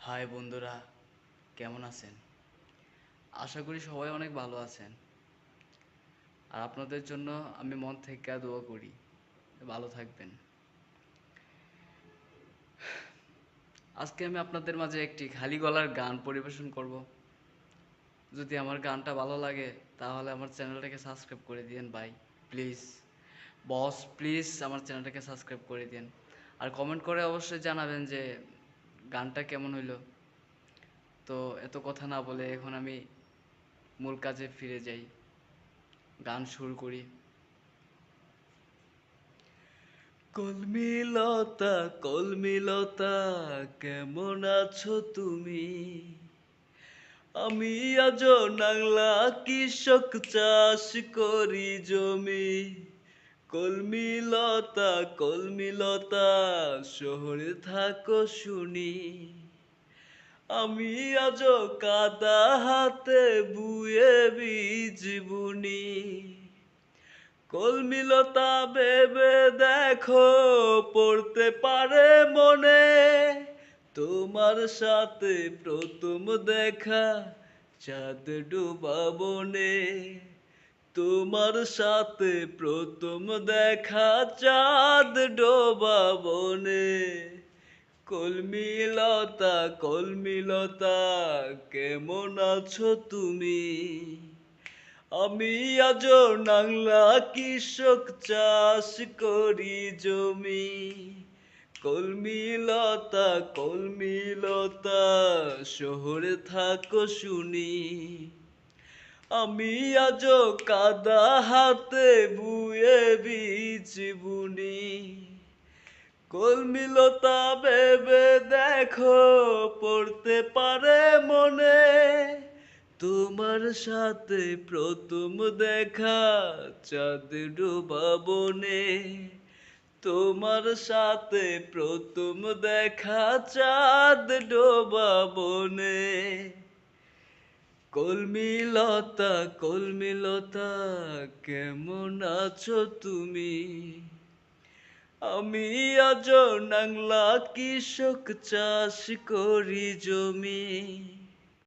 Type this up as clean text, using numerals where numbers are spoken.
High বন্ধুরা, কেমন আছেন? আশা করি সবাই অনেক ভালো আছেন। আর আপনাদের জন্য আমি মন থেকে দোয়া করি, ভালো থাকবেন। আজকে আমি আপনাদের মাঝে একটি খালি গলার গান পরিবেশন করব। যদি আমার গানটা ভালো লাগে তাহলে আমার চ্যানেলটাকে সাবস্ক্রাইব করে দিন ভাই, প্লিজ। বস, প্লিজ আমার চ্যানেলটাকে সাবস্ক্রাইব করে দিন। আর কমেন্ট করে অবশ্যই জানাবেন যে গানটা কেমন হইলো। তো এত কথা না বলে এখন আমি মূল কাজে ফিরে যাই, গান শুরু করি। কলমিলতা কলমিলতা, কেমন আছো তুমি? আমি আজ নাংলা কৃষক, চাষ করি জমি। কলমিলতা কলমিলতা, শহরে থাকো শুনি। আমি আজ কাদা হাতে বুয়ে বীজ বুনি। কলমিলতা ভেবে দেখো, পড়তে পারে মনে। তোমার সাথে প্রথম দেখা, চাঁদ ডোবা বনে। তোমার সাথে প্রথম দেখা, চাঁদ ডোবা বনে। কলমিলতা কলমিলতা, কেমন আছো তুমি? আমি আজ নাংলা কৃষক, চাষ করি জমি। কলমিলতা কলমিলতা, শহরে থাকো শুনি। আমি আজ কাদা হাতে বুয়ে বীজ বুনি। কলমিলতা ভেবে দেখো, পড়তে পারে মনে। তোমার সাথে প্রথম দেখা, চাঁদ ডোবা বনে। তোমার সাথে প্রথম দেখা, চাঁদ ডোবা বনে। কলমিলতা কলমিলতা, কেমন আছো তুমি? আমি আজ নাংলা কৃষক, চাষ করি জমি।